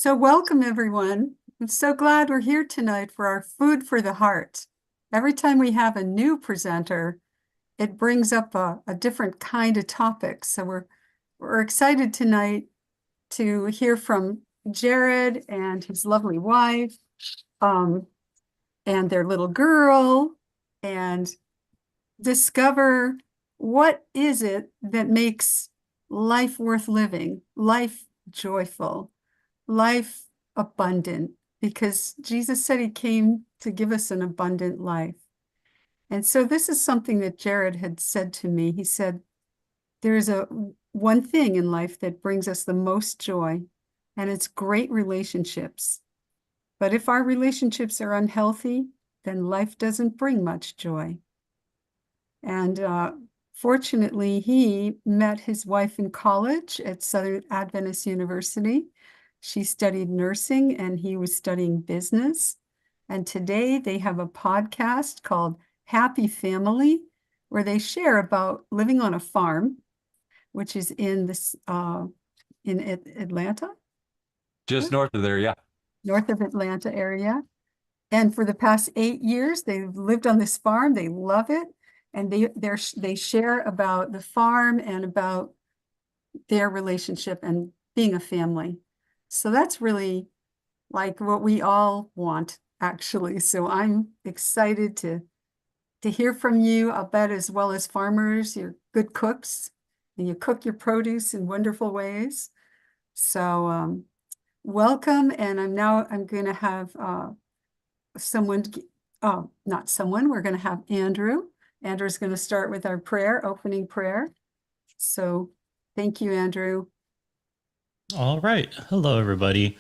So welcome, everyone. I'm so glad we're here tonight for our Food for the Heart. Every time we have a new presenter, it brings up a different kind of topic. So we're excited tonight to hear from Jared and his lovely wife, um, and their little girl, and discover what is it that makes life worth living, life joyful, life abundant, because Jesus said he came to give us an abundant life. And so this is something that Jared had said to me. He said, there's one thing in life that brings us the most joy, and it's great relationships. But if our relationships are unhealthy, then life doesn't bring much joy. And fortunately, he met his wife in college at Southern Adventist University. She studied nursing and he was studying business. And today they have a podcast called Happy Family, where they share about living on a farm, which is in Atlanta, Just north of there, yeah. north of Atlanta area. And for the past 8 years, they've lived on this farm. They love it. And they share about the farm and about their relationship and being a family. So that's really like what we all want, actually. So I'm excited to hear from you. I'll bet, as well as farmers, you're good cooks and you cook your produce in wonderful ways. So welcome. And I'm going to have we're going to have Andrew. Andrew's going to start with our opening prayer. So thank you, Andrew. All right. Hello, everybody.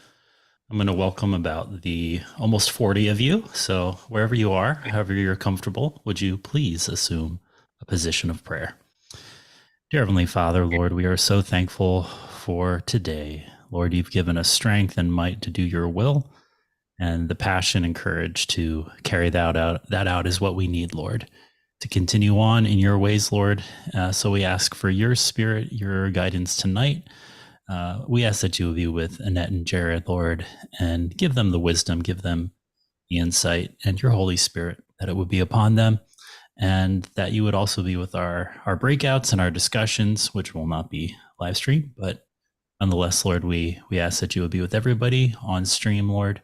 I'm going to welcome about the almost 40 of you. So wherever you are, however you're comfortable, would you please assume a position of prayer? Dear Heavenly Father, Lord, we are so thankful for today. Lord, you've given us strength and might to do your will, and the passion and courage to carry that out is what we need, Lord, to continue on in your ways, Lord. So we ask for your spirit, your guidance tonight. We ask that you will be with Annette and Jared, Lord, and give them the wisdom, give them the insight and your Holy Spirit, that it would be upon them, and that you would also be with our breakouts and our discussions, which will not be live streamed, but nonetheless, Lord, we ask that you would be with everybody on stream, Lord.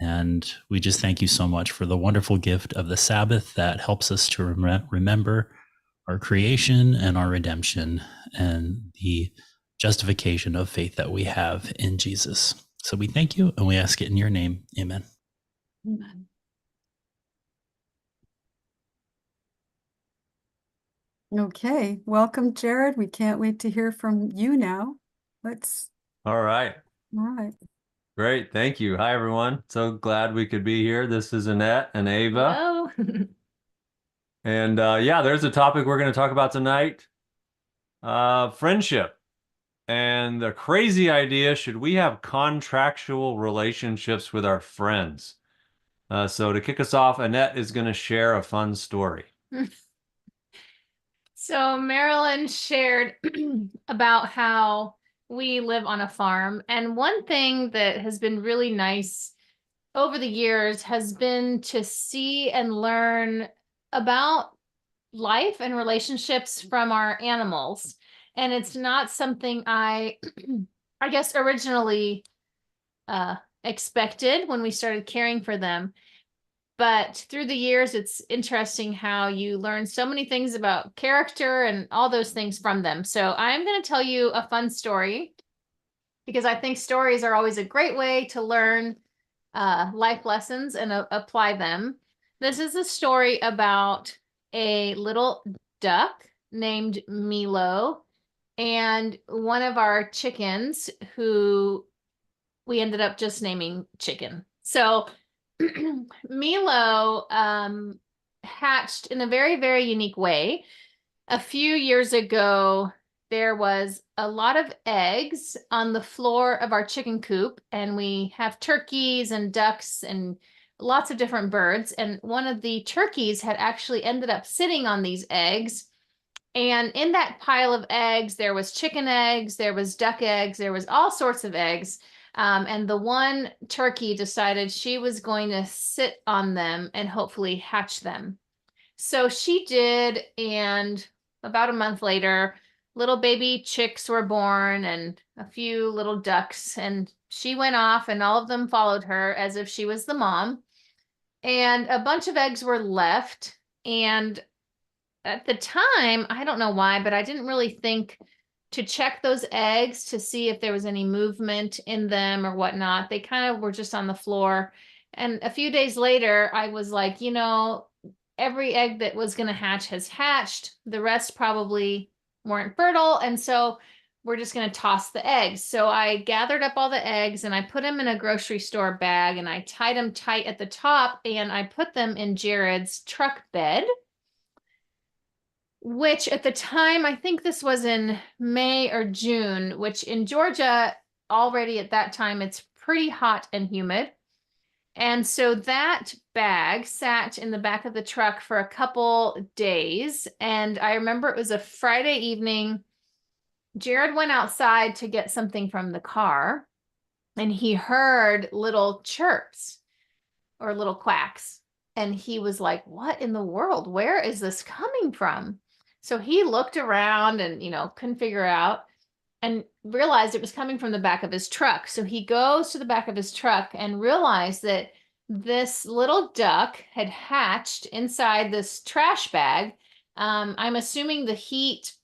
And we just thank you so much for the wonderful gift of the Sabbath that helps us to remember our creation and our redemption and the justification of faith that we have in Jesus. So we thank you and we ask it in your name. Amen. Amen. Okay, welcome, Jared. We can't wait to hear from you now. All right. All right. Great. Thank you. Hi, everyone. So glad we could be here. This is Annette and Ava. Hello. And there's a topic we're going to talk about tonight. Friendship. And the crazy idea, should we have contractual relationships with our friends? So to kick us off, Annette is going to share a fun story. So Marilyn shared about how we live on a farm. And one thing that has been really nice over the years has been to see and learn about life and relationships from our animals. And it's not something I guess originally expected when we started caring for them. But through the years, it's interesting how you learn so many things about character and all those things from them. So I'm going to tell you a fun story, because I think stories are always a great way to learn life lessons and apply them. This is a story about a little duck named Milo and one of our chickens who we ended up just naming Chicken. So Milo hatched in a very, very unique way. A few years ago, there was a lot of eggs on the floor of our chicken coop, and we have turkeys and ducks and lots of different birds. And one of the turkeys had actually ended up sitting on these eggs. And in that pile of eggs, there was chicken eggs, there was duck eggs, there was all sorts of eggs. And the one turkey decided she was going to sit on them and hopefully hatch them. So she did, and about a month later, little baby chicks were born and a few little ducks, and she went off and all of them followed her as if she was the mom. And a bunch of eggs were left. And at the time, I don't know why, but I didn't really think to check those eggs to see if there was any movement in them or whatnot. They kind of were just on the floor. And a few days later, I was like, every egg that was going to hatch has hatched. The rest probably weren't fertile. And so we're just going to toss the eggs. So I gathered up all the eggs and I put them in a grocery store bag and I tied them tight at the top and I put them in Jared's truck bed, which at the time, I think this was in May or June, which in Georgia, already at that time, it's pretty hot and humid. And so that bag sat in the back of the truck for a couple days. And I remember it was a Friday evening. Jared went outside to get something from the car and he heard little chirps or little quacks. And he was like, what in the world? Where is this coming from? So he looked around and, couldn't figure out and realized it was coming from the back of his truck. So he goes to the back of his truck and realized that this little duck had hatched inside this trash bag. I'm assuming the heat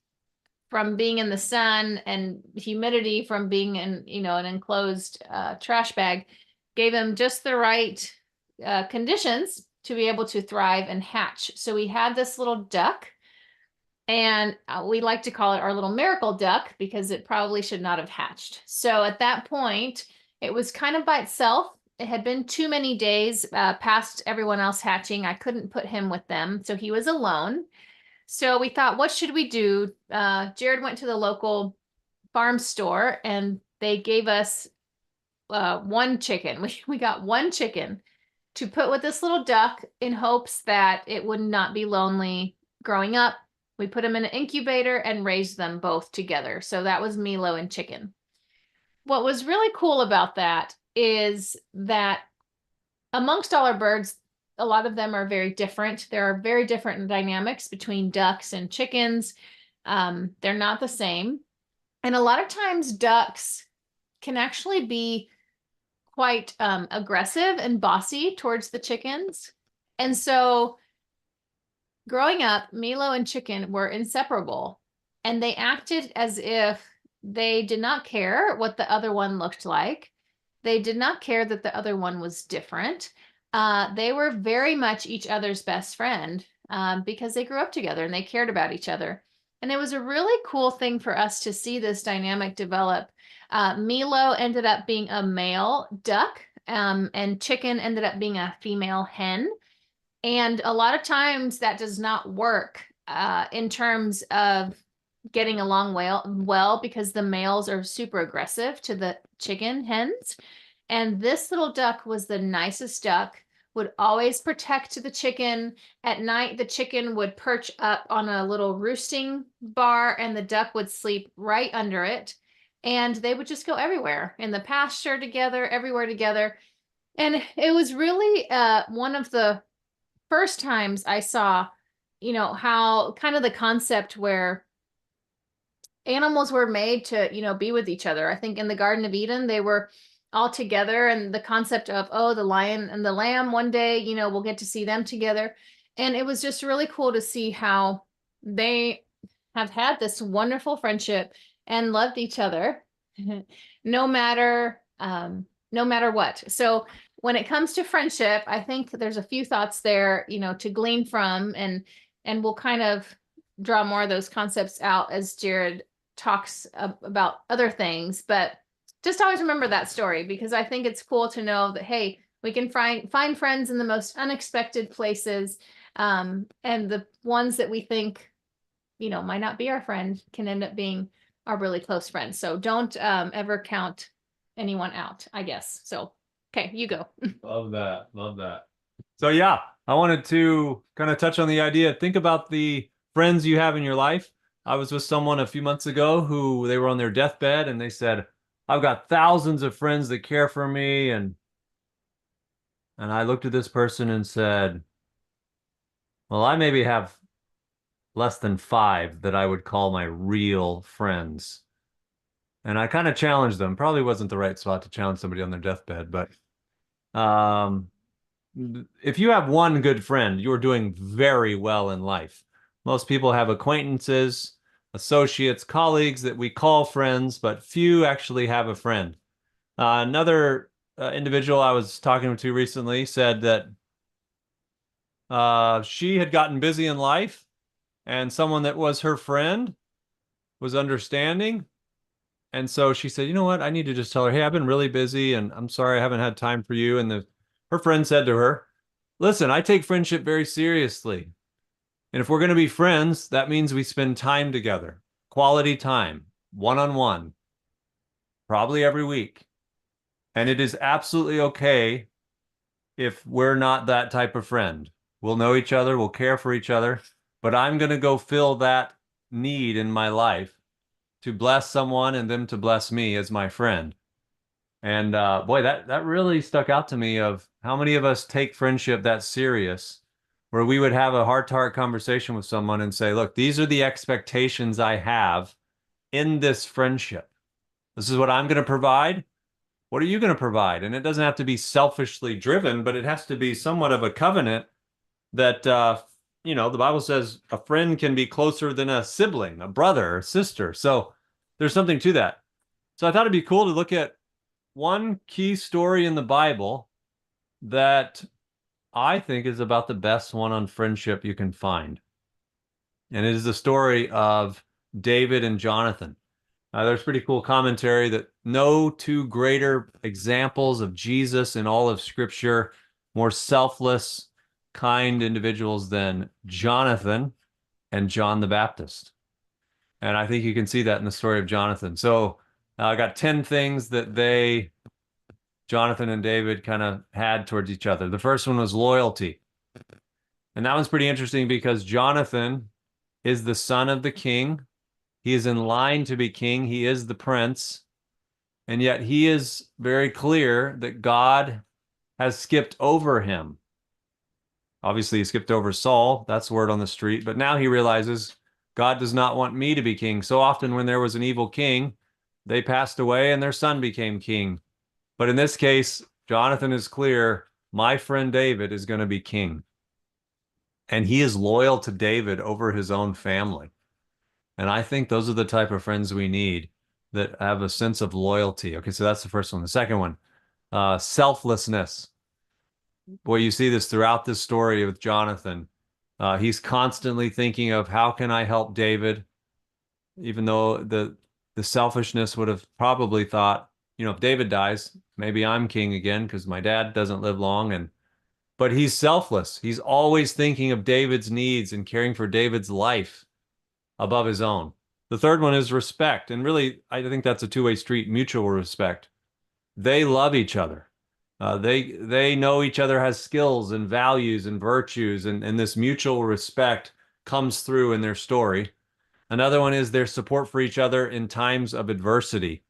from being in the sun and humidity from being in, an enclosed trash bag gave him just the right conditions to be able to thrive and hatch. So we had this little duck. And we like to call it our little miracle duck because it probably should not have hatched. So at that point, it was kind of by itself. It had been too many days past everyone else hatching. I couldn't put him with them. So he was alone. So we thought, what should we do? Jared went to the local farm store and they gave us one chicken. We got one chicken to put with this little duck in hopes that it would not be lonely growing up. We put them in an incubator and raised them both together. So that was Milo and Chicken. What was really cool about that is that amongst all our birds, a lot of them are very different. There are very different dynamics between ducks and chickens. They're not the same. And a lot of times ducks can actually be quite aggressive and bossy towards the chickens. And so growing up, Milo and Chicken were inseparable, and they acted as if they did not care what the other one looked like. They did not care that the other one was different. They were very much each other's best friend because they grew up together and they cared about each other. And it was a really cool thing for us to see this dynamic develop. Milo ended up being a male duck, and Chicken ended up being a female hen. And a lot of times that does not work in terms of getting along well because the males are super aggressive to the chicken hens. And this little duck was the nicest duck, would always protect the chicken. At night, the chicken would perch up on a little roosting bar and the duck would sleep right under it. And they would just go everywhere, in the pasture together, everywhere together. And it was really one of the first times I saw, how kind of the concept where animals were made to, be with each other. I think in the Garden of Eden, they were all together, and the concept of, oh, the lion and the lamb, one day, we'll get to see them together. And it was just really cool to see how they have had this wonderful friendship and loved each other no matter what. So when it comes to friendship, I think there's a few thoughts there, to glean from, and we'll kind of draw more of those concepts out as Jared talks about other things. But just always remember that story, because I think it's cool to know that, hey, we can find friends in the most unexpected places. And the ones that we think, might not be our friend can end up being our really close friends. So don't ever count anyone out, I guess. So, okay, you go. Love that. Love that. So yeah, I wanted to kind of touch on the idea. Think about the friends you have in your life. I was with someone a few months ago who they were on their deathbed and they said, I've got thousands of friends that care for me. And I looked at this person and said, well, I maybe have less than 5 that I would call my real friends. And I kind of challenged them. Probably wasn't the right spot to challenge somebody on their deathbed, but um, if you have one good friend, you're doing very well in life. Most people have acquaintances, associates, colleagues that we call friends, but few actually have a friend. Another individual I was talking to recently said that she had gotten busy in life, and someone that was her friend was understanding. And so she said, you know what? I need to just tell her, hey, I've been really busy and I'm sorry I haven't had time for you. And her friend said to her, listen, I take friendship very seriously. And if we're going to be friends, that means we spend time together, quality time, one-on-one, probably every week. And it is absolutely okay if we're not that type of friend. We'll know each other, we'll care for each other, but I'm going to go fill that need in my life to bless someone and them to bless me as my friend. And boy, that really stuck out to me of how many of us take friendship that serious, where we would have a heart-to-heart conversation with someone and say, look, these are the expectations I have in this friendship. This is what I'm going to provide. What are you going to provide? And it doesn't have to be selfishly driven, but it has to be somewhat of a covenant that, the Bible says a friend can be closer than a sibling, a brother or sister. So there's something to that. So I thought it'd be cool to look at one key story in the Bible that I think is about the best one on friendship you can find. And it is the story of David and Jonathan. There's pretty cool commentary that no two greater examples of Jesus in all of Scripture, more selfless, kind individuals than Jonathan and John the Baptist. And I think you can see that in the story of Jonathan. So I got 10 things that Jonathan and David kind of had towards each other. The first one was loyalty. And that one's pretty interesting because Jonathan is the son of the king. He is in line to be king. He is the prince. And yet he is very clear that God has skipped over him. Obviously, he skipped over Saul. That's word on the street. But now he realizes God does not want me to be king. So often when there was an evil king, they passed away and their son became king. But in this case, Jonathan is clear, my friend David is going to be king. And he is loyal to David over his own family. And I think those are the type of friends we need that have a sense of loyalty. Okay, so that's the first one. The second one, selflessness. Boy, you see this throughout this story with Jonathan. He's constantly thinking of how can I help David, even though the selfishness would have probably thought, if David dies, maybe I'm king again because my dad doesn't live long. But he's selfless. He's always thinking of David's needs and caring for David's life above his own. The third one is respect. And really, I think that's a two-way street, mutual respect. They love each other. They know each other has skills and values and virtues, and this mutual respect comes through in their story. Another one is their support for each other in times of adversity.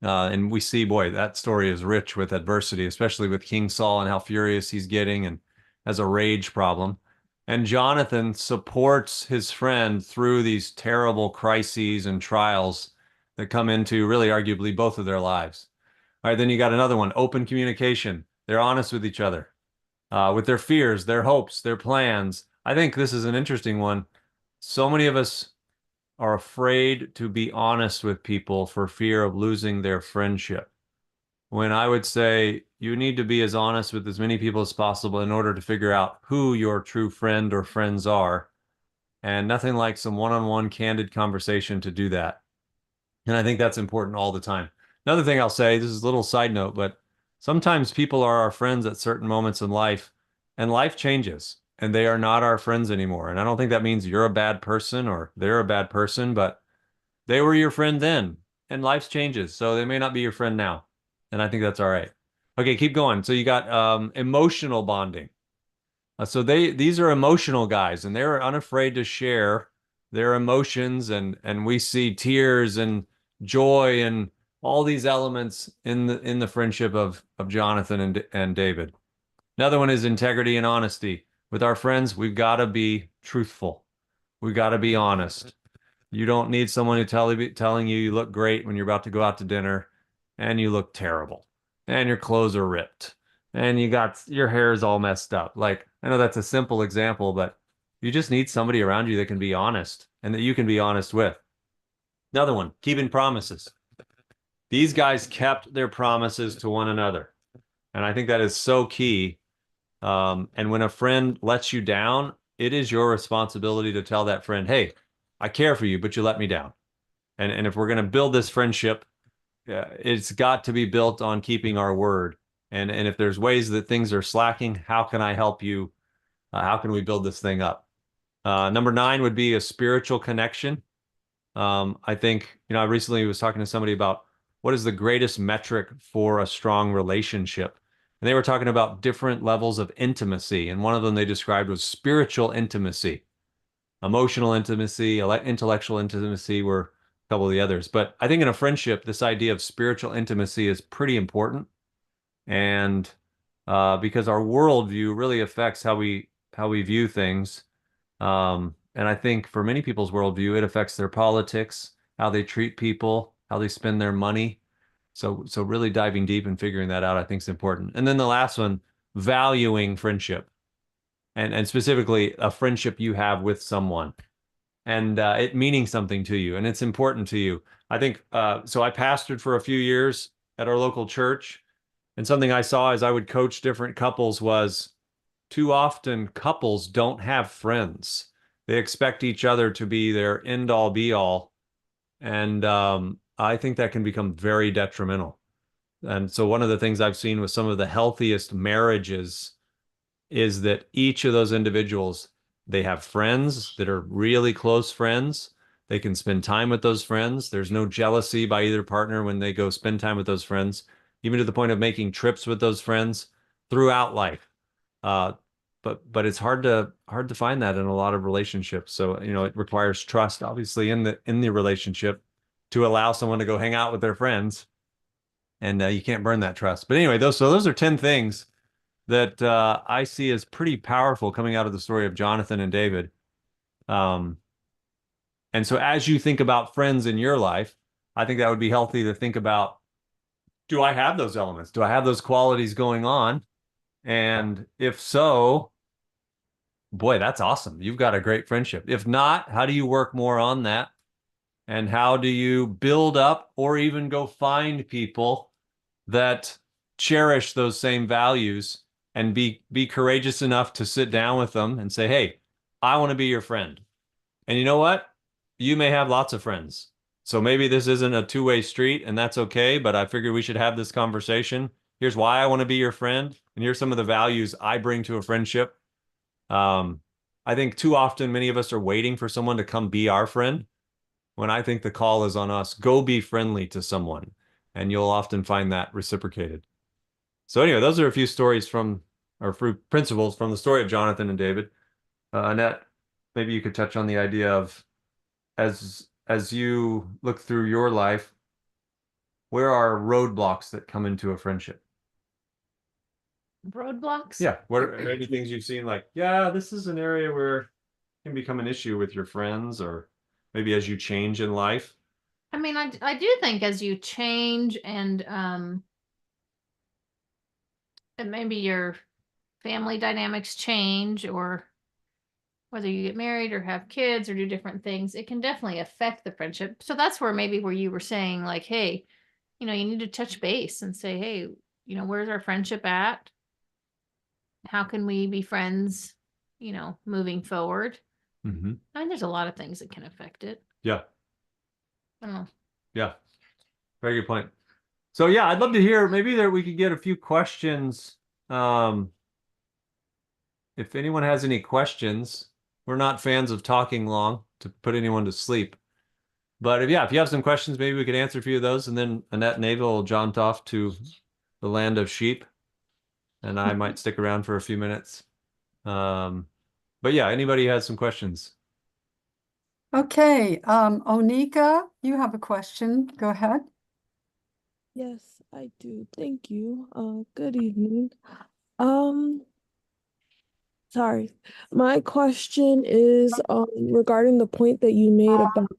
And we see, boy, that story is rich with adversity, especially with King Saul and how furious he's getting and has a rage problem. And Jonathan supports his friend through these terrible crises and trials that come into really arguably both of their lives. All right, then you got another one, open communication. They're honest with each other, with their fears, their hopes, their plans. I think this is an interesting one. So many of us are afraid to be honest with people for fear of losing their friendship. When I would say you need to be as honest with as many people as possible in order to figure out who your true friend or friends are. And nothing like some one-on-one candid conversation to do that. And I think that's important all the time. Another thing I'll say, this is a little side note, but sometimes people are our friends at certain moments in life, and life changes, and they are not our friends anymore. And I don't think that means you're a bad person or they're a bad person, but they were your friend then, and life changes, so they may not be your friend now. And I think that's all right. Okay, keep going. So you got emotional bonding. So these are emotional guys, and they're unafraid to share their emotions, and we see tears and joy and all these elements in the friendship of Jonathan and David. Another one is integrity and honesty. With our friends, we've got to be truthful. We've got to be honest. You don't need someone who telling you you look great when you're about to go out to dinner and you look terrible and your clothes are ripped and you got your hair is all messed up. Like, I know that's a simple example, but you just need somebody around you that can be honest and that you can be honest with. Another one, keeping promises. These guys kept their promises to one another. And I think that is so key. And when a friend lets you down, it is your responsibility to tell that friend, hey, I care for you, but you let me down. And if we're going to build this friendship, it's got to be built on keeping our word. And if there's ways that things are slacking, how can I help you? How can we build this thing up? Number 9 would be a spiritual connection. I think, I recently was talking to somebody about what is the greatest metric for a strong relationship. And they were talking about different levels of intimacy. And one of them they described was spiritual intimacy. Emotional intimacy, intellectual intimacy were a couple of the others. But I think in a friendship, this idea of spiritual intimacy is pretty important. And because our worldview really affects how we view things. And I think for many people's worldview, it affects their politics, how they treat people, how they spend their money. So really diving deep and figuring that out, I think is important. And then the last one, valuing friendship. And specifically a friendship you have with someone and it meaning something to you and it's important to you. I think, so I pastored for a few years at our local church, and something I saw as I would coach different couples was too often couples don't have friends. They expect each other to be their end all be all. And I think that can become very detrimental. And so one of the things I've seen with some of the healthiest marriages is that each of those individuals, they have friends that are really close friends. They can spend time with those friends. There's no jealousy by either partner when they go spend time with those friends, even to the point of making trips with those friends throughout life. But it's hard to find that in a lot of relationships. So, it requires trust, obviously, in the relationship to allow someone to go hang out with their friends. And you can't burn that trust. But anyway, those are 10 things that I see as pretty powerful coming out of the story of Jonathan and David. And so as you think about friends in your life, I think that would be healthy to think about, do I have those elements? Do I have those qualities going on? And if so, boy, that's awesome. You've got a great friendship. If not, how do you work more on that? And how do you build up or even go find people that cherish those same values and be courageous enough to sit down with them and say, hey, I want to be your friend. And you know what? You may have lots of friends. So maybe this isn't a two-way street and that's okay, but I figured we should have this conversation. Here's why I want to be your friend. And here's some of the values I bring to a friendship. I think too often many of us are waiting for someone to come be our friend, when I think the call is on us. Go be friendly to someone, and you'll often find that reciprocated. So anyway, those are a few principles from the story of Jonathan and David. Annette, maybe you could touch on the idea of, as you look through your life, where are roadblocks that come into a friendship? Roadblocks? Yeah. What are any things you've seen like, yeah, this is an area where it can become an issue with your friends, or maybe as you change in life? I mean, I do think as you change and maybe your family dynamics change, or whether you get married or have kids or do different things, it can definitely affect the friendship. So that's where you were saying like, hey, you need to touch base and say, hey, where's our friendship at? How can we be friends, moving forward? Mm-hmm. I mean, there's a lot of things that can affect it. Yeah. I don't know. Yeah. Very good point. So yeah, I'd love to hear, maybe we could get a few questions. If anyone has any questions, we're not fans of talking long to put anyone to sleep. But if you have some questions, maybe we could answer a few of those, and then Annette and Ava will jaunt off to the land of sheep, and I might stick around for a few minutes. But yeah, anybody has some questions? Okay, Onika, you have a question. Go ahead. Yes, I do. Thank you. Good evening. Um, Sorry. My question is regarding the point that you made about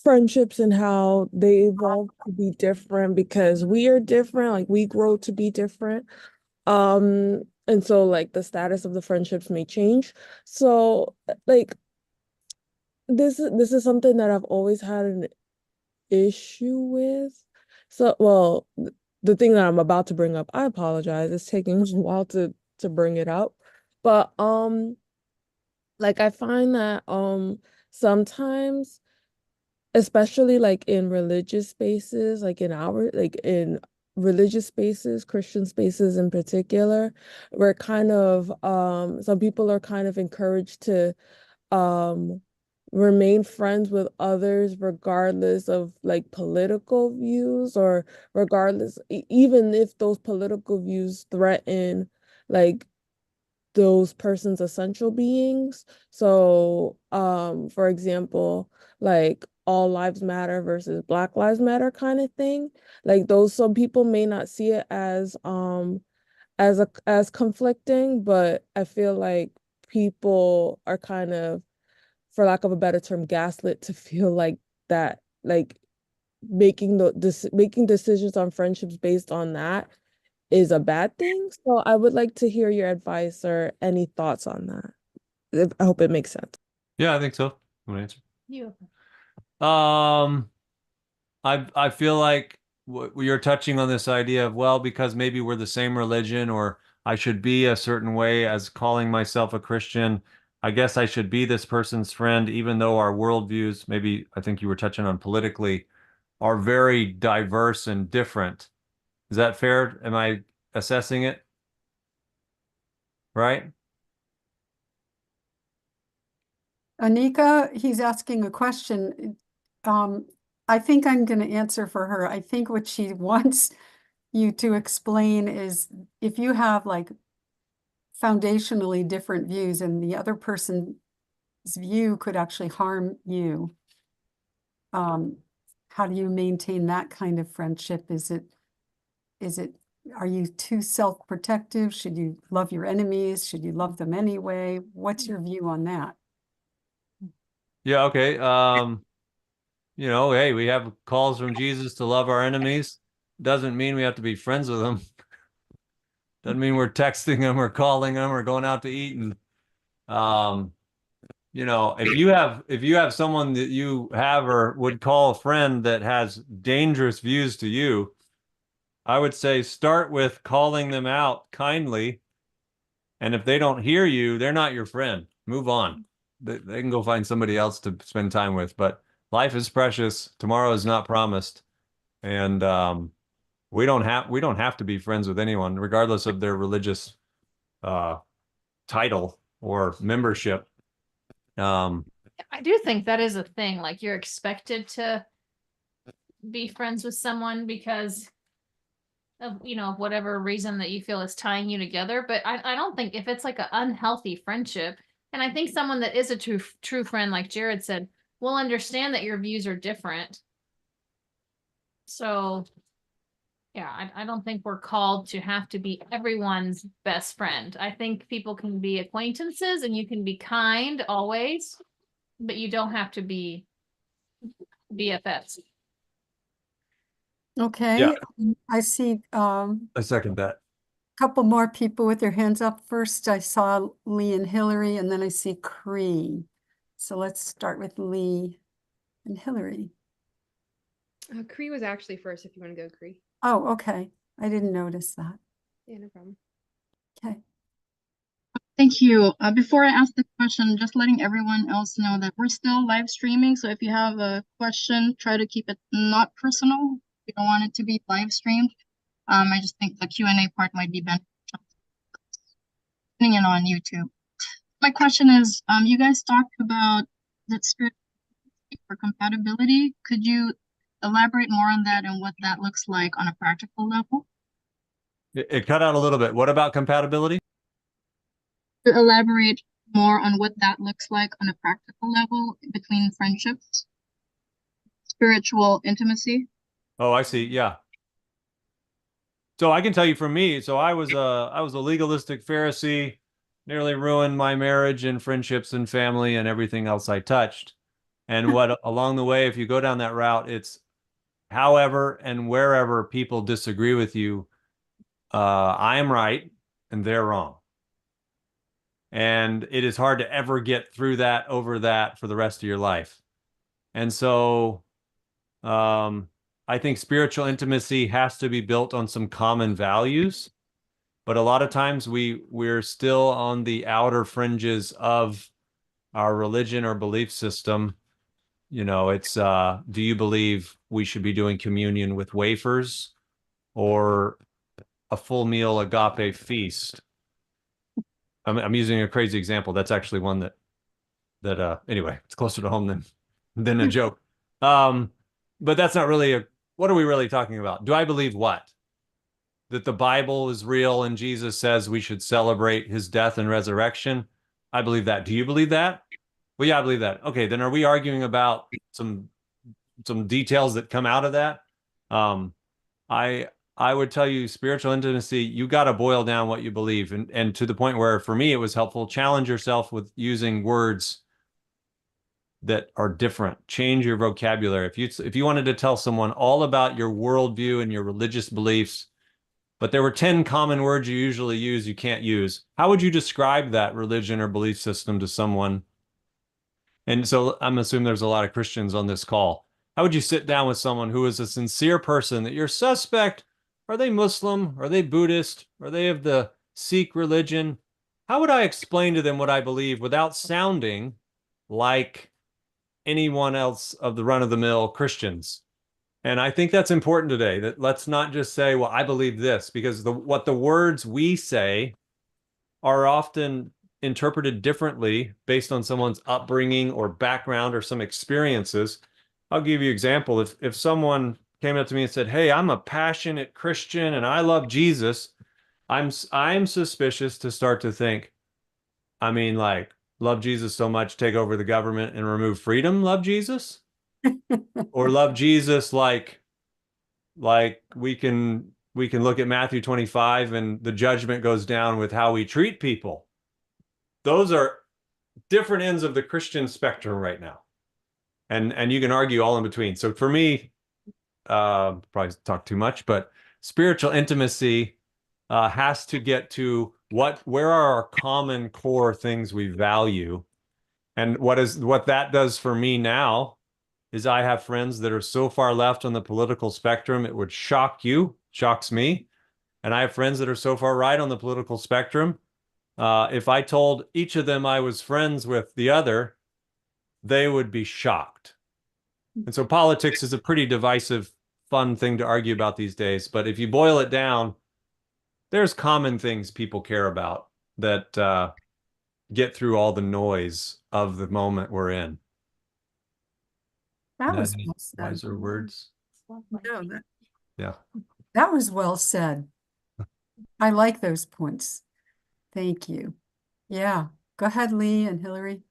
friendships and how they evolve to be different because we are different, like we grow to be different. And so like the status of the friendships may change. So like this is something that I've always had an issue with. So, well, the thing that I'm about to bring up, I apologize. It's taking a while to bring it up. But like I find that sometimes, especially like in religious spaces, like in religious spaces, Christian spaces in particular, we're kind of some people are kind of encouraged to um remain friends with others regardless of like political views or regardless even if those political views threaten like those persons' essential beings. So for example, like all lives matter versus Black Lives Matter kind of thing. Like those some people may not see it as conflicting, but I feel like people are kind of, for lack of a better term, gaslit to feel like that, like making decisions on friendships based on that is a bad thing. So I would like to hear your advice or any thoughts on that. I hope it makes sense. Yeah, I think so. I'm gonna answer. You. Um, I feel like you're touching on this idea of, well, because maybe we're the same religion, or I should be a certain way as calling myself a Christian. I guess I should be this person's friend, even though our worldviews, maybe I think you were touching on politically, are very diverse and different. Is that fair? Am I assessing it right? Anika, he's asking a question. Um, I think I'm going to answer for her. I think what she wants you to explain is if you have like foundationally different views and the other person's view could actually harm you, how do you maintain that kind of friendship? Is it, are you too self-protective? Should you love your enemies? Should you love them anyway? What's your view on that? Yeah, okay. Hey, we have calls from Jesus to love our enemies. Doesn't mean we have to be friends with them. Doesn't mean we're texting them or calling them or going out to eat. And um, if you have someone that you have or would call a friend that has dangerous views to you, I would say start with calling them out kindly. And if they don't hear you, they're not your friend. Move on. They can go find somebody else to spend time with. But life is precious. Tomorrow is not promised. And we don't have to be friends with anyone, regardless of their religious uh, title or membership. I do think that is a thing. Like you're expected to be friends with someone because of, whatever reason that you feel is tying you together. But I don't think if it's like an unhealthy friendship, and I think someone that is a true friend, like Jared said, will understand that your views are different. So yeah, I don't think we're called to have to be everyone's best friend. I think people can be acquaintances and you can be kind always, but you don't have to be BFFs. Okay, I see I second that. couple more people with their hands up. First, I saw Lee and Hillary, and then I see Cree. So let's start with Lee and Hillary. Cree was actually first, if you want to go Cree. Oh, okay. I didn't notice that. Yeah, no problem. Okay. Thank you. Before I ask the question, just letting everyone else know that we're still live streaming. So if you have a question, try to keep it not personal. We don't want it to be live streamed. I just think the Q&A part might be beneficial in on YouTube. My question is, you guys talked about that spirit for compatibility. Could you elaborate more on that and what that looks like on a practical level? It cut out a little bit. What about compatibility? To elaborate more on what that looks like on a practical level between friendships, spiritual intimacy. Oh, I see. Yeah. So I can tell you from me, so I was a legalistic Pharisee, nearly ruined my marriage and friendships and family and everything else I touched. And what along the way, if you go down that route, it's however and wherever people disagree with you, I am right and they're wrong. And it is hard to ever get through that, over that for the rest of your life. And so I think spiritual intimacy has to be built on some common values, but a lot of times we're still on the outer fringes of our religion or belief system. You know, it's do you believe we should be doing communion with wafers or a full meal agape feast? I'm using a crazy example. That's actually one that anyway, it's closer to home than a joke. But that's not really what are we really talking about? Do I believe what? That the Bible is real and Jesus says we should celebrate his death and resurrection? I believe that. Do you believe that? Well, yeah, I believe that. Okay, then are we arguing about some details that come out of that? Um, I I would tell you spiritual intimacy, you got to boil down what you believe, and to the point where for me it was helpful, challenge yourself with using words that are different. Change your vocabulary. If you wanted to tell someone all about your worldview and your religious beliefs, but there were 10 common words you usually use you can't use, how would you describe that religion or belief system to someone? And so I'm assuming there's a lot of Christians on this call. How would you sit down with someone who is a sincere person that you're suspect? Are they Muslim? Are they Buddhist? Are they of the Sikh religion? How would I explain to them what I believe without sounding like anyone else of the run-of-the-mill Christians? And I think that's important today, that let's not just say, well, I believe this, because what the words we say are often interpreted differently based on someone's upbringing or background or some experiences. I'll give you an example. If someone came up to me and said, "Hey, I'm a passionate Christian and I love Jesus," I'm suspicious to start to think, I mean, like, love Jesus so much, take over the government and remove freedom, love Jesus? Or love Jesus like we can look at Matthew 25 and the judgment goes down with how we treat people. Those are different ends of the Christian spectrum right now. And you can argue all in between. So for me, probably talk too much, but spiritual intimacy has to get to where are our common core things we value. And what that does for me now is I have friends that are so far left on the political spectrum, it would shock you, shocks me. And I have friends that are so far right on the political spectrum. If I told each of them I was friends with the other, they would be shocked. And so politics is a pretty divisive, fun thing to argue about these days. But if you boil it down, there's common things people care about that get through all the noise of the moment we're in. That was Any well said. wiser words? No, Yeah. that was well said. I like those points. Thank you. Yeah. Go ahead, Lee and Hillary.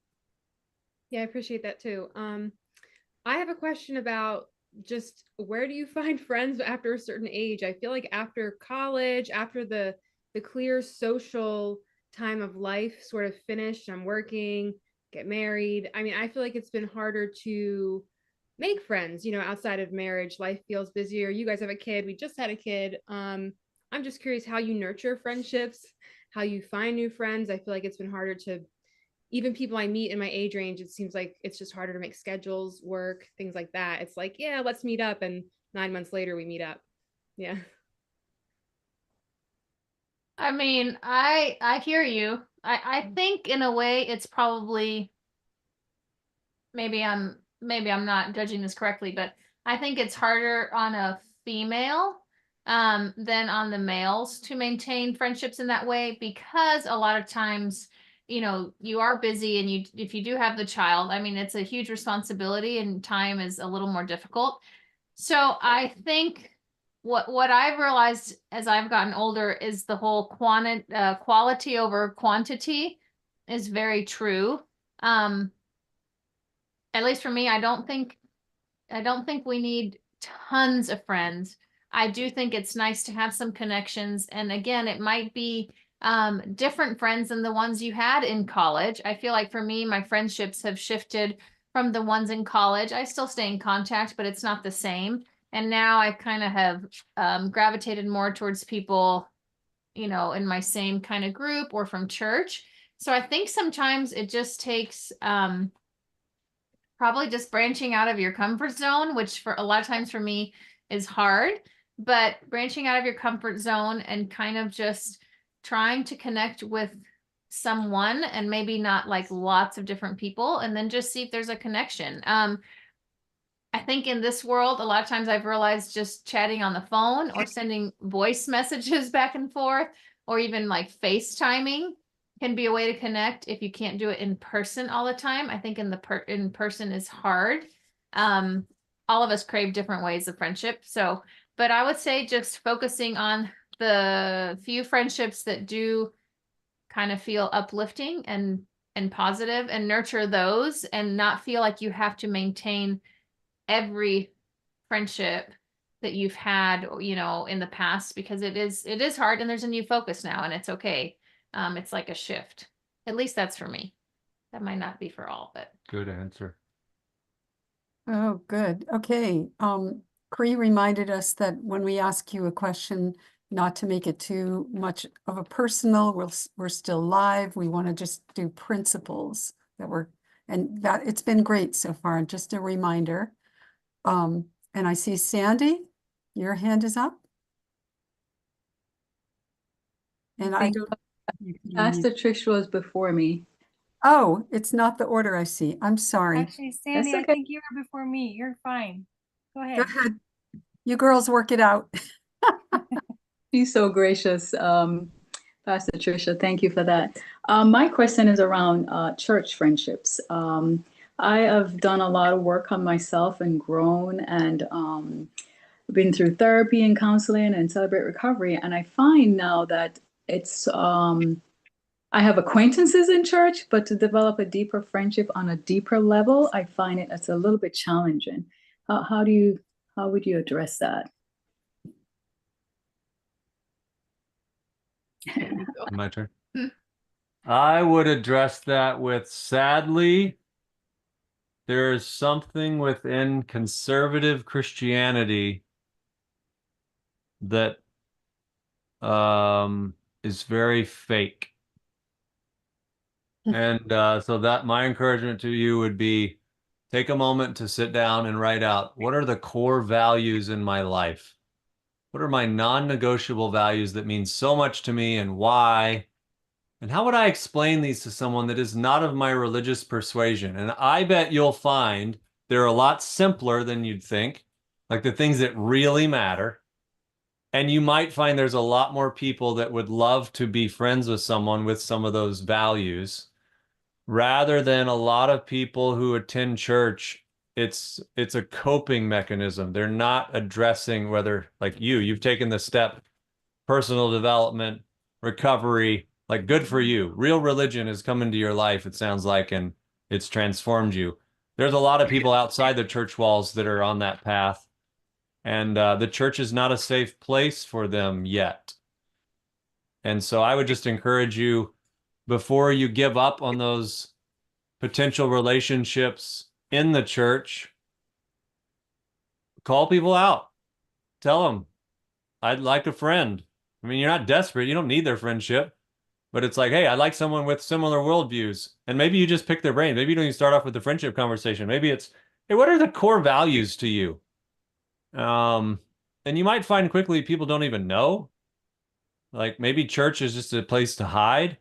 Yeah, I appreciate that too. I have a question about just where do you find friends after a certain age? I feel like after college, after the clear social time of life sort of finished, I'm working, get married. I mean, I feel like it's been harder to make friends, outside of marriage. Life feels busier. You guys have a kid. We just had a kid. I'm just curious how you nurture friendships, how you find new friends. I feel like it's been harder to even people I meet in my age range, it seems like it's just harder to make schedules work, things like that. It's like, yeah, let's meet up. And 9 months later, we meet up. Yeah. I mean, I hear you. I think in a way it's probably maybe I'm not judging this correctly, but I think it's harder on a female than on the males to maintain friendships in that way, because a lot of times, you are busy, and if you do have the child, I mean, it's a huge responsibility and time is a little more difficult. So I think what I've realized as I've gotten older is the whole quality over quantity is very true. At least for me, I don't think we need tons of friends. I do think it's nice to have some connections. And again, it might be different friends than the ones you had in college. I feel like for me, my friendships have shifted from the ones in college. I still stay in contact, but it's not the same. And now I kind of have gravitated more towards people, you know, in my same kind of group or from church. So I think sometimes it just takes probably just branching out of your comfort zone, which for a lot of times for me is hard, but branching out of your comfort zone and kind of just trying to connect with someone, and maybe not like lots of different people, and then just see if there's a connection. I think in this world, a lot of times I've realized just chatting on the phone or sending voice messages back and forth, or even like FaceTiming can be a way to connect if you can't do it in person all the time. I think in person is hard. All of us crave different ways of friendship. So, but I would say just focusing on the few friendships that do kind of feel uplifting and positive, and nurture those, and not feel like you have to maintain every friendship that you've had, you know, in the past, because it is hard, and there's a new focus now, and it's okay. It's like a shift. At least that's for me. That might not be for all, but Good answer. Oh, good. Okay. Cree reminded us that when we ask you a question, not to make it too much of a personal, we're still live. We want to just do principles and that it's been great so far. Just a reminder. And I see Sandy, your hand is up. And I don't. Pastor Trish was before me. Oh, it's not the order I see. I'm sorry. Actually, Sandy, okay. I think you were before me. You're fine. Go Go ahead. ahead. You girls work it out. She's so gracious, Pastor Tricia. Thank you for that. My question is around church friendships. I have done a lot of work on myself and grown, and been through therapy and counseling and Celebrate Recovery. And I find now that it's I have acquaintances in church, but to develop a deeper friendship on a deeper level, I find it's a little bit challenging. How would you address that? My turn. I would address that with, sadly, there is something within conservative Christianity that is very fake. And so that my encouragement to you would be, take a moment to sit down and write out, what are the core values in my life? What are my non-negotiable values that mean so much to me, and why? And how would I explain these to someone that is not of my religious persuasion? And I bet you'll find they're a lot simpler than you'd think, like the things that really matter. And you might find there's a lot more people that would love to be friends with someone with some of those values, rather than a lot of people who attend church. It's a coping mechanism. They're not addressing whether, like you've taken the step, personal development, recovery, like good for you. Real religion has come into your life, it sounds like, and it's transformed you. There's a lot of people outside the church walls that are on that path, and the church is not a safe place for them yet. And so I would just encourage you, before you give up on those potential relationships in the church, call people out. Tell them, I'd like a friend. I mean, you're not desperate. You don't need their friendship. But it's like, hey, I'd like someone with similar worldviews. And maybe you just pick their brain. Maybe you don't even start off with the friendship conversation. Maybe it's, hey, what are the core values to you? And you might find quickly people don't even know. Like maybe church is just a place to hide.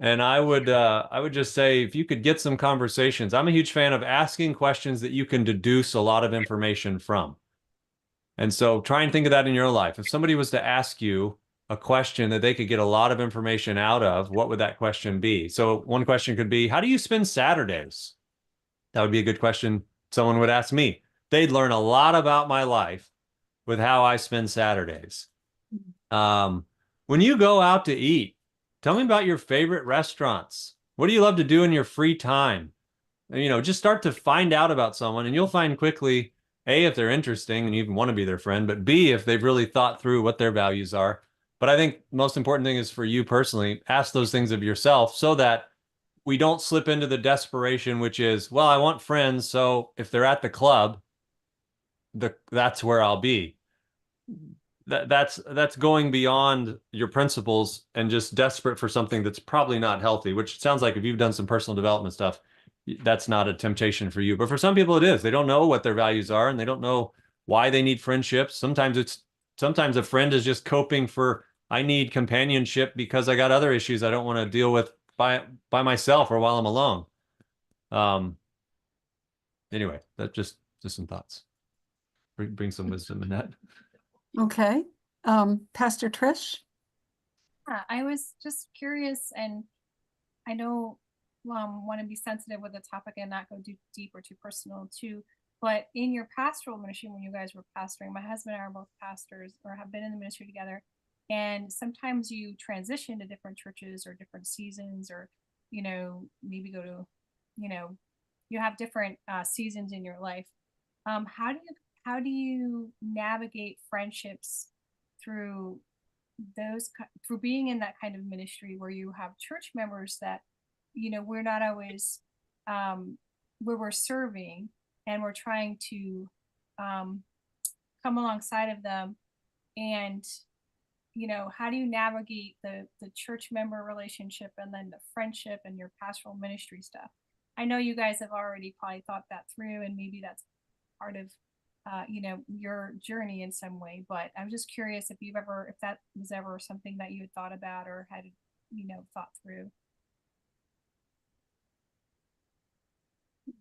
And I would just say, if you could get some conversations, I'm a huge fan of asking questions that you can deduce a lot of information from. And so try and think of that in your life. If somebody was to ask you a question that they could get a lot of information out of, what would that question be? So one question could be, how do you spend Saturdays? That would be a good question someone would ask me. They'd learn a lot about my life with how I spend Saturdays. When you go out to eat, tell me about your favorite restaurants. What do you love to do in your free time? You know, just start to find out about someone, and you'll find quickly A, if they're interesting and you even want to be their friend, but B, if they've really thought through what their values are. But I think most important thing is for you personally, ask those things of yourself so that we don't slip into the desperation, which is, well, I want friends, so if they're at the club, that's where I'll be. That's going beyond your principles and just desperate for something that's probably not healthy, which sounds like if you've done some personal development stuff, that's not a temptation for you. But for some people it is. They don't know what their values are and they don't know why they need friendships. Sometimes a friend is just coping for, I need companionship because I got other issues I don't want to deal with by myself or while I'm alone. Anyway, that's just some thoughts. Bring some wisdom in that. Okay. Pastor Trish? Yeah, I was just curious, and I know want to be sensitive with the topic and not go too deep or too personal too. But in your pastoral ministry, when you guys were pastoring, my husband and I are both pastors or have been in the ministry together. And sometimes you transition to different churches or different seasons, or, maybe go to, you have different seasons in your life. How do you navigate friendships through through being in that kind of ministry where you have church members that, we're not always where we're serving and we're trying to come alongside of them, and how do you navigate the church member relationship and then the friendship and your pastoral ministry stuff? I know you guys have already probably thought that through, and maybe that's part of your journey in some way, but I'm just curious if that was ever something that you had thought about or had thought through.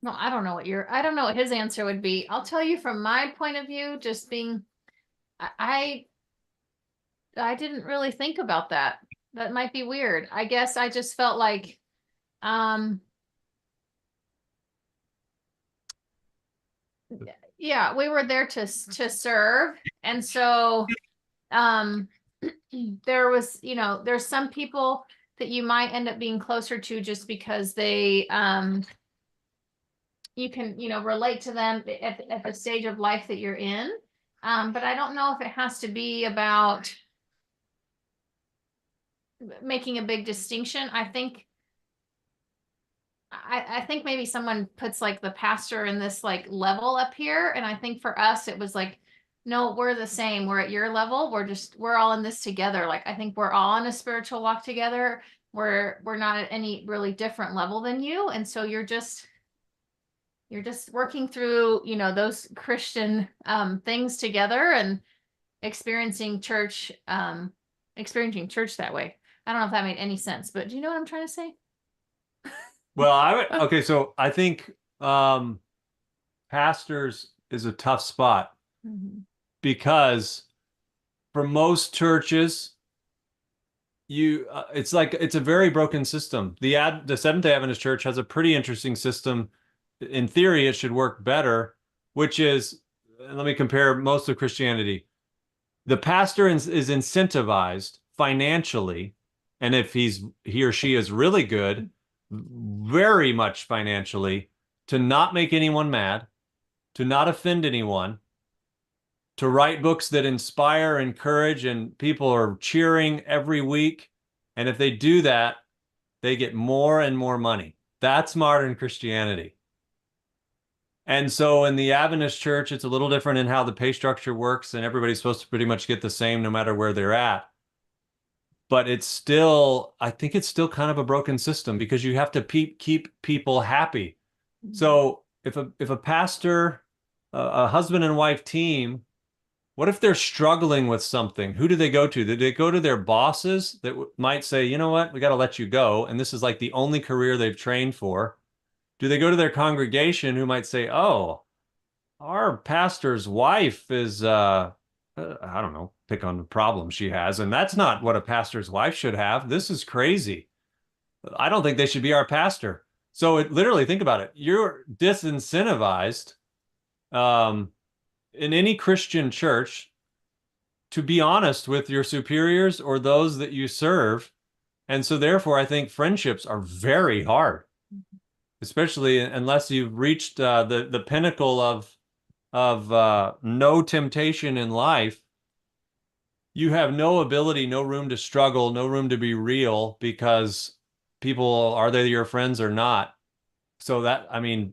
No, I don't know what his answer would be. I'll tell you from my point of view, just being, I didn't really think about that. That might be weird. I guess I just felt like, yeah, we were there to serve. And so, there was, there's some people that you might end up being closer to just because they, you can, relate to them at the stage of life that you're in. But I don't know if it has to be about making a big distinction. I think maybe someone puts like the pastor in this like level up here. And I think for us, it was like, no, we're the same. We're at your level. We're all in this together. Like, I think we're all on a spiritual walk together. We're not at any really different level than you. And so you're just working through, those Christian things together and experiencing church that way. I don't know if that made any sense, but do you know what I'm trying to say? Well, okay, so I think pastors is a tough spot because for most churches, it's a very broken system. The Seventh-day Adventist Church has a pretty interesting system. In theory, it should work better, which is, let me compare most of Christianity. The pastor is incentivized financially, and if he or she is really good, very much financially, to not make anyone mad, to not offend anyone, to write books that inspire, encourage, and people are cheering every week. And if they do that, they get more and more money. That's modern Christianity. And so in the Adventist church, it's a little different in how the pay structure works, and everybody's supposed to pretty much get the same no matter where they're at. But I think it's still kind of a broken system because you have to keep people happy. So if a pastor, a husband and wife team, what if they're struggling with something? Who do they go to? Do they go to their bosses that might say, you know what, we got to let you go, and this is like the only career they've trained for? Do they go to their congregation who might say, oh, our pastor's wife is, I don't know, pick on the problem she has, and that's not what a pastor's wife should have. This is crazy. I don't think they should be our pastor. So literally, think about it. You're disincentivized in any Christian church to be honest with your superiors or those that you serve. And so therefore, I think friendships are very hard, especially unless you've reached the pinnacle of of no temptation in life, you have no ability, no room to struggle, no room to be real, because people, are they your friends or not? So that, I mean,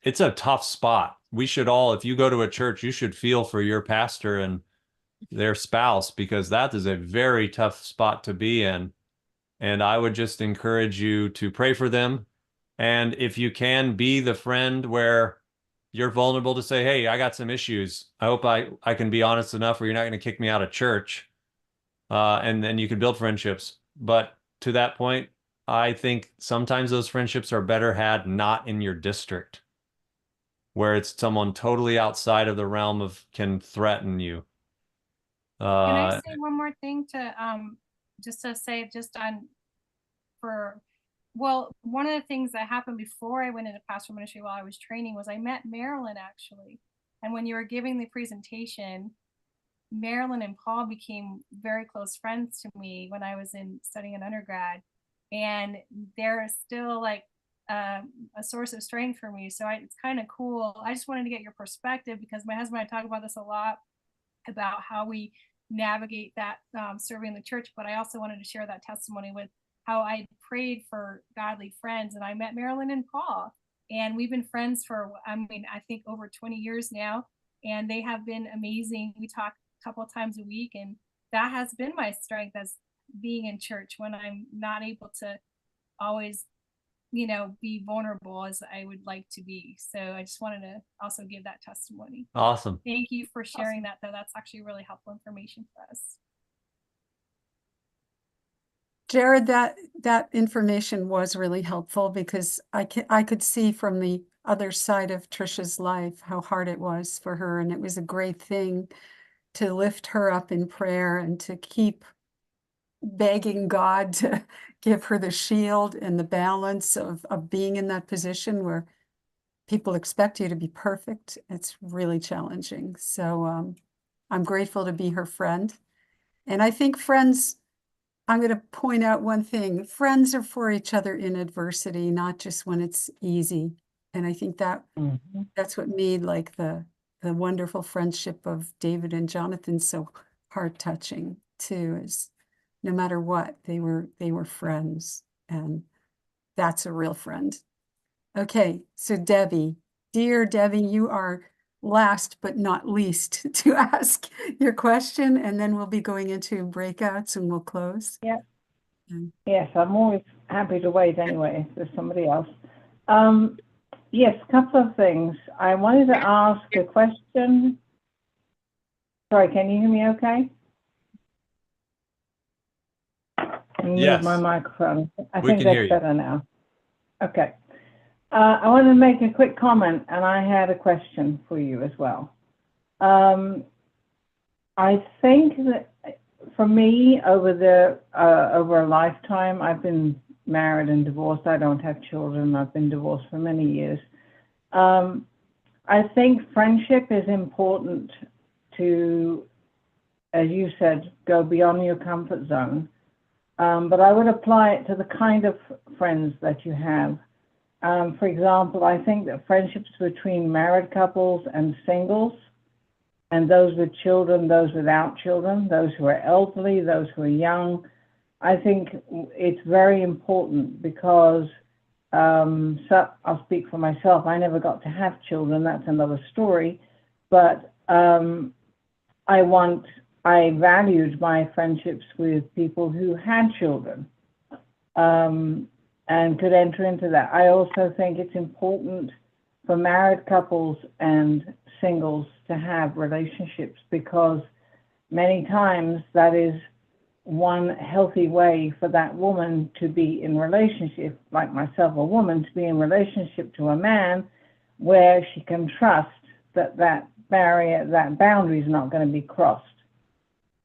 it's a tough spot. We should all, if you go to a church, you should feel for your pastor and their spouse, because that is a very tough spot to be in. And I would just encourage you to pray for them. And if you can, be the friend where you're vulnerable to say, hey, I got some issues. I hope I can be honest enough where you're not going to kick me out of church. And then you can build friendships. But to that point, I think sometimes those friendships are better had not in your district, where it's someone totally outside of the realm of can threaten you. Can I say one more thing to just to say just on for well, one of the things that happened before I went into pastoral ministry while I was training was I met Marilyn actually. And when you were giving the presentation, Marilyn and Paul became very close friends to me when I was studying in undergrad. And they're still like a source of strength for me. So it's kind of cool. I just wanted to get your perspective because my husband and I talk about this a lot about how we navigate that serving the church. But I also wanted to share that testimony with how I prayed for godly friends. And I met Marilyn and Paul. And we've been friends for, I think over 20 years now. And they have been amazing. We talk a couple of times a week. And that has been my strength as being in church when I'm not able to always, be vulnerable as I would like to be. So I just wanted to also give that testimony. Awesome. Thank you for sharing that, though. That's actually really helpful information for us. Jared, that information was really helpful because I could see from the other side of Trisha's life how hard it was for her, and it was a great thing to lift her up in prayer and to keep begging God to give her the shield and the balance of being in that position where people expect you to be perfect. It's really challenging. So I'm grateful to be her friend. And I think friends, I'm going to point out one thing. Friends are for each other in adversity, not just when it's easy. And I think that's what made like the wonderful friendship of David and Jonathan so heart-touching too, is no matter what, they were friends, and that's a real friend. Okay, so Debbie, dear Debbie, you are last but not least to ask your question, and then we'll be going into breakouts and we'll close. Yeah. Mm. Yes, I'm always happy to wait anyway if there's somebody else. Yes, a couple of things. I wanted to ask a question. Sorry, can you hear me okay? Can you move my microphone? I think that's better now. Okay. I want to make a quick comment, and I had a question for you as well. I think that for me, over a lifetime, I've been married and divorced. I don't have children. I've been divorced for many years. I think friendship is important to, as you said, go beyond your comfort zone. But I would apply it to the kind of friends that you have. For example, I think that friendships between married couples and singles, and those with children, those without children, those who are elderly, those who are young, I think it's very important because, so I'll speak for myself, I never got to have children, that's another story, but I valued my friendships with people who had children and could enter into that. I also think it's important for married couples and singles to have relationships because many times that is one healthy way for that woman to be in relationship, like myself, a woman, to be in relationship to a man where she can trust that that barrier, that boundary is not going to be crossed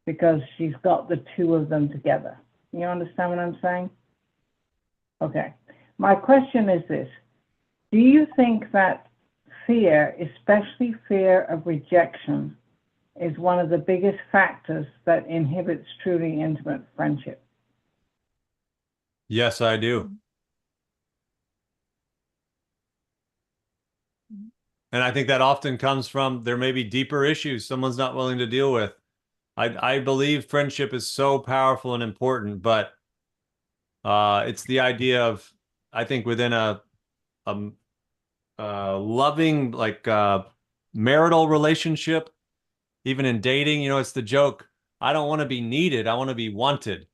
because she's got the two of them together. You understand what I'm saying? Okay. My question is this. Do you think that fear, especially fear of rejection, is one of the biggest factors that inhibits truly intimate friendship? Yes, I do. And I think that often comes from there may be deeper issues someone's not willing to deal with. I believe friendship is so powerful and important, but it's the idea of, I think within a loving, like marital relationship, even in dating, it's the joke. I don't want to be needed. I want to be wanted.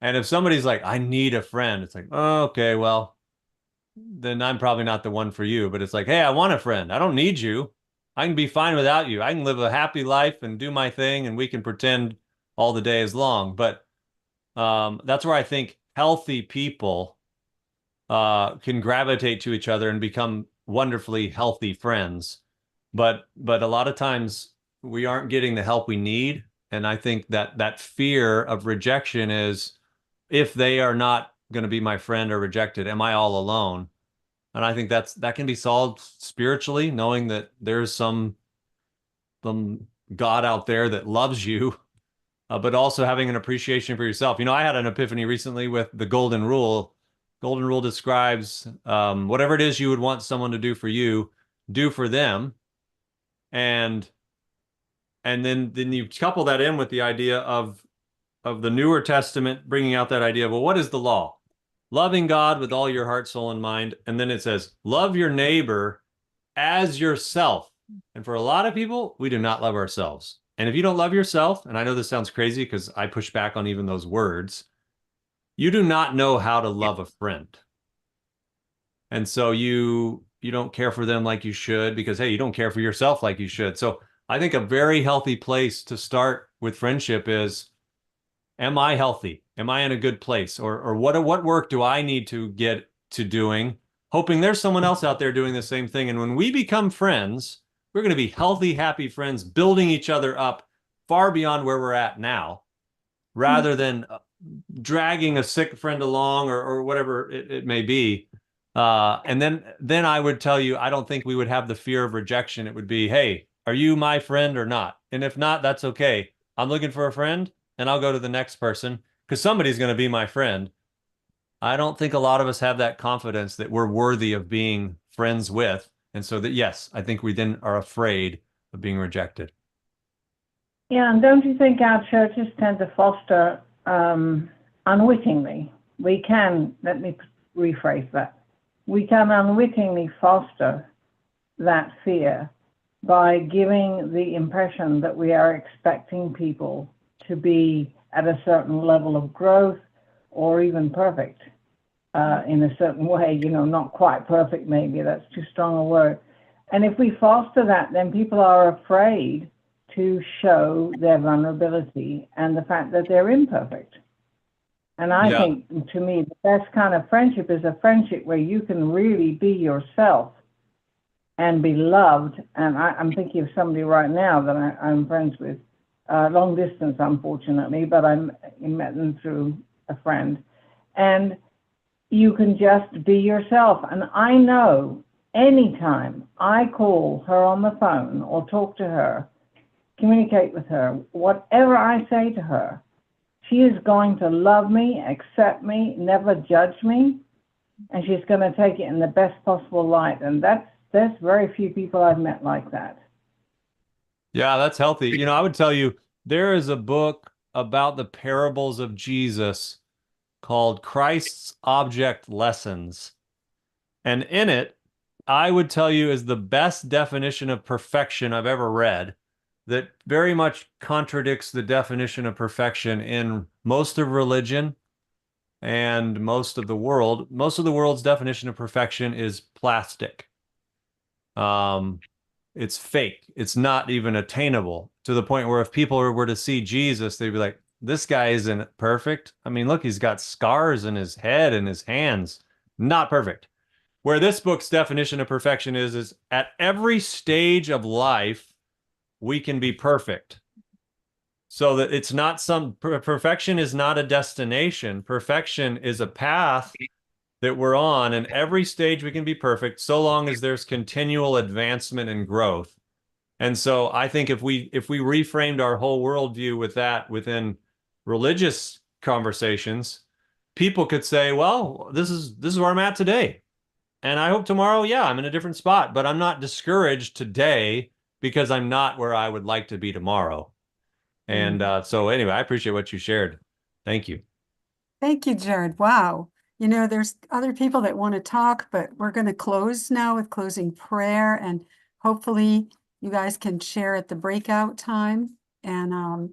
And if somebody's like, I need a friend, it's like, oh, okay, well, then I'm probably not the one for you. But it's like, hey, I want a friend. I don't need you. I can be fine without you. I can live a happy life and do my thing, and we can pretend all the day is long. But that's where I think healthy people can gravitate to each other and become wonderfully healthy friends. But a lot of times we aren't getting the help we need. And I think that fear of rejection is, if they are not going to be my friend or rejected, am I all alone? And I think that can be solved spiritually, knowing that there's some God out there that loves you, but also having an appreciation for yourself. I had an epiphany recently with the golden rule. Golden rule describes whatever it is you would want someone to do for you, do for them. And then you couple that in with the idea of the Newer Testament, bringing out that idea of, well, what is the law? Loving God with all your heart, soul, and mind. And then it says, love your neighbor as yourself. And for a lot of people, we do not love ourselves. And if you don't love yourself, and I know this sounds crazy because I push back on even those words, you do not know how to love a friend. And so you don't care for them like you should, because, hey, you don't care for yourself like you should. So I think a very healthy place to start with friendship is, am I healthy? Am I in a good place? Or what work do I need to get to doing? Hoping there's someone else out there doing the same thing. And when we become friends, we're going to be healthy, happy friends, building each other up far beyond where we're at now, rather than dragging a sick friend along or whatever it may be. And then I would tell you, I don't think we would have the fear of rejection. It would be, hey, are you my friend or not? And if not, that's okay. I'm looking for a friend, and I'll go to the next person because somebody's going to be my friend. I don't think a lot of us have that confidence that we're worthy of being friends with. And so that, yes, I think we then are afraid of being rejected. Yeah, and don't you think our churches tend to foster unwittingly? Let me rephrase that. We can unwittingly foster that fear by giving the impression that we are expecting people to be at a certain level of growth or even perfect in a certain way, not quite perfect, maybe that's too strong a word. And if we foster that, then people are afraid to show their vulnerability and the fact that they're imperfect. And I think, to me, the best kind of friendship is a friendship where you can really be yourself and be loved. And I'm thinking of somebody right now that I'm friends with, long distance, unfortunately, but I met them through a friend. And you can just be yourself. And I know anytime I call her on the phone or talk to her, communicate with her, whatever I say to her, she is going to love me, accept me, never judge me, and she's going to take it in the best possible light. And there's very few people I've met like that. Yeah, that's healthy. I would tell you, there is a book about the parables of Jesus called Christ's Object Lessons. And in it, I would tell you, is the best definition of perfection I've ever read, that very much contradicts the definition of perfection in most of religion and most of the world. Most of the world's definition of perfection is plastic. It's fake. It's not even attainable, to the point where if people were to see Jesus, they'd be like, this guy isn't perfect. I mean, look, he's got scars in his head and his hands. Not perfect. Where this book's definition of perfection is at every stage of life, we can be perfect. So that it's not perfection is not a destination. Perfection is a path that we're on, and every stage we can be perfect, so long as there's continual advancement and growth. And so I think if we reframed our whole worldview with that within religious conversations, people could say, well, this is where I'm at today. And I hope tomorrow, yeah, I'm in a different spot, but I'm not discouraged today because I'm not where I would like to be tomorrow. And so anyway, I appreciate what you shared. Thank you. Thank you, Jared. Wow. You know, there's other people that want to talk, but we're going to close now with closing prayer, and hopefully you guys can share at the breakout time. And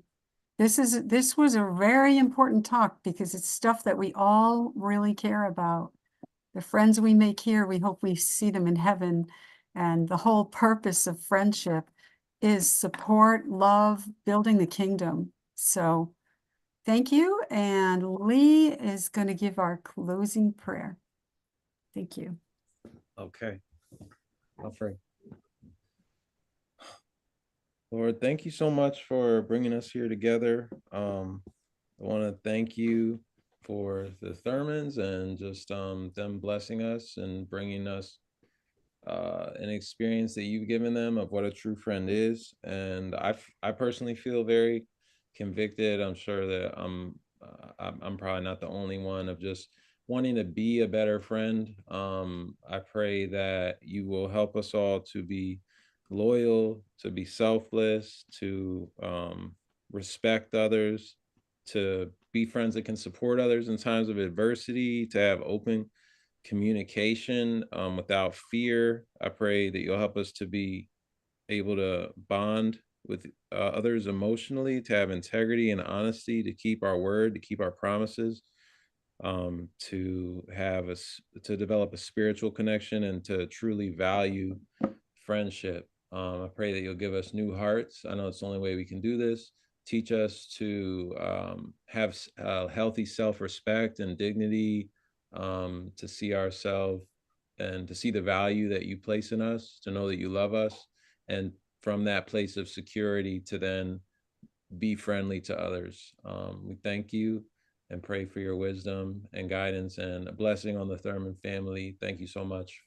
this was a very important talk because it's stuff that we all really care about. The friends we make here, we hope we see them in heaven. And the whole purpose of friendship is support, love, building the kingdom. So thank you. And Lee is going to give our closing prayer. Thank you. Okay. I'll pray. Lord, thank you so much for bringing us here together. I want to thank you for the Thurmons and just them blessing us and bringing us an experience that you've given them of what a true friend is. And I personally feel very convicted. I'm sure that I'm probably not the only one of just wanting to be a better friend. I pray that you will help us all to be loyal, to be selfless, to respect others, to be friends that can support others in times of adversity, to have open communication without fear. I pray that you'll help us to be able to bond with others emotionally, to have integrity and honesty, to keep our word, to keep our promises, to develop a spiritual connection and to truly value friendship. I pray that you'll give us new hearts. I know it's the only way we can do this. Teach us to have healthy self-respect and dignity, to see ourselves and to see the value that you place in us, to know that you love us, and from that place of security to then be friendly to others. We thank you and pray for your wisdom and guidance and a blessing on the Thurmon family. Thank you so much.